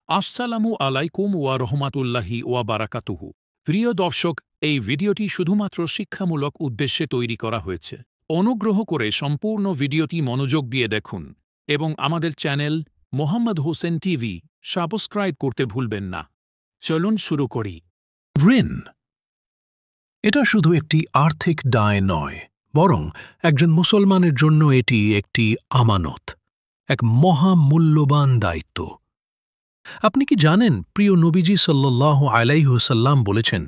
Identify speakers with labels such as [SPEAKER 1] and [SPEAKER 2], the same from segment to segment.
[SPEAKER 1] আসসালামু আলাইকুম ওয়া রহমাতুল্লাহি ওয়া বারাকাতুহু। প্রিয় দর্শক, এই ভিডিওটি শুধুমাত্র শিক্ষামূলক উদ্দেশ্যে তৈরি করা হয়েছে। অনুগ্রহ করে সম্পূর্ণ ভিডিওটি মনোযোগ দিয়ে দেখুন এবং আমাদের channel Mohammad Hossain TV subscribe করতে ভুলবেন না। চলুন শুরু করি।
[SPEAKER 2] ঋণ এটা শুধু একটি আর্থিক দায় নয়, বরং একজন মুসলমানের জন্য এটি একটি আমানত, এক মহামূল্যবান দায়িত্ব। আপনি কি জানেন, প্রিয় নবীজি সাল্লাল্লাহু আলাইহি ওয়াসাল্লাম বলেছেন,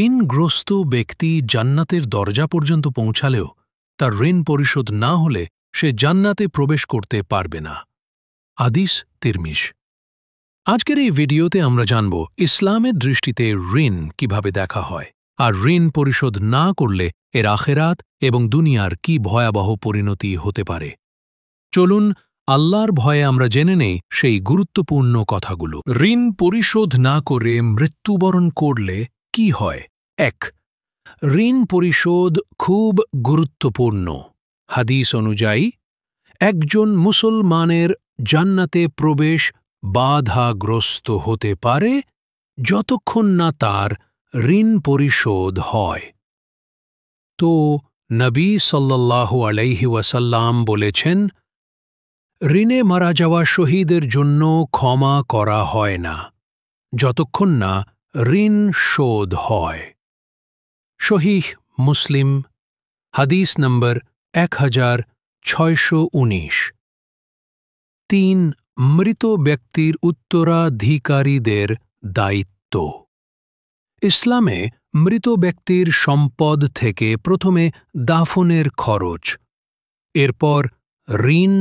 [SPEAKER 2] ঋণগ্রস্ত ব্যক্তি জান্নাতের দরজা পর্যন্ত পৌঁছালেও তার ঋণ পরিশোধ না হলে সে জান্নাতে প্রবেশ করতে পারবে না। হাদিস তিরমিজি। আজকের এই ভিডিওতে আমরা জানব ইসলামের দৃষ্টিতে ঋণ কিভাবে দেখা হয়, আর ঋণ পরিশোধ না করলে এর আখেরাত এবং দুনিয়ার কি ভয়াবহ পরিণতি হতে পারে। চলুন আল্লাহর ভয়ে আমরা জেনে নেই সেই গুরুত্বপূর্ণ কথাগুলো। ঋণ পরিশোধ না করে মৃত্যুবরণ করলে কি হয়? ১. ঋণ পরিশোধ খুব গুরুত্বপূর্ণ। হাদিস অনুযায়ী একজন মুসলমানের জান্নাতে প্রবেশ বাধাগ্রস্ত হতে পারে যতক্ষণ না তার ঋণ পরিশোধ হয়। তো নবী সাল্লাল্লাহু আলাইহি ওয়াসাল্লাম বলেছেন, ঋণে মারা যাওয়া শহীদের জন্য ক্ষমা করা হয় না যতক্ষণ না ঋণ শোধ হয়। সহিহ মুসলিম, হাদিস নম্বর 1619। ৩. মৃত ব্যক্তির উত্তরাধিকারীদের দায়িত্ব। ইসলামে মৃত ব্যক্তির সম্পদ থেকে প্রথমে দাফনের খরচ, এরপর ঋণ,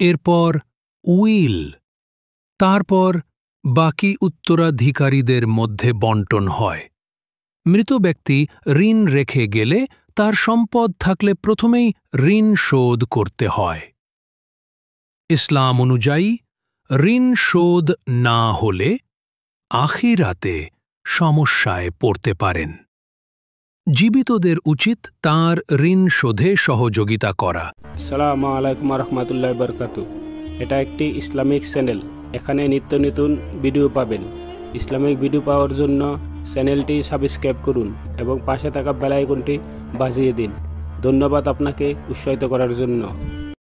[SPEAKER 2] এরপর উইল, তারপর বাকি উত্তরাধিকারীদের মধ্যে বণ্টন হয়। মৃত ব্যক্তি ঋণ রেখে গেলে তার সম্পদ থাকলে প্রথমেই ঋণ শোধ করতে হয়। ইসলাম অনুযায়ী ঋণ শোধ না হলে আখিরাতে সমস্যায় পড়তে পারেন। জীবিতদের উচিত তার ঋণ শোধে সহযোগিতা করা।
[SPEAKER 3] আসসালামু আলাইকুম ওয়া রাহমাতুল্লাহি ওয়া বারাকাতুহু। এটা একটি ইসলামিক চ্যানেল। এখানে নিত্য নতুন ভিডিও পাবেন। ইসলামিক ভিডিও পাওয়ার জন্য চ্যানেলটি সাবস্ক্রাইব করুন এবং পাশে থাকা বেল আইকনটি বাজিয়ে দিন। ধন্যবাদ আপনাকে উৎসাহিত করার জন্য।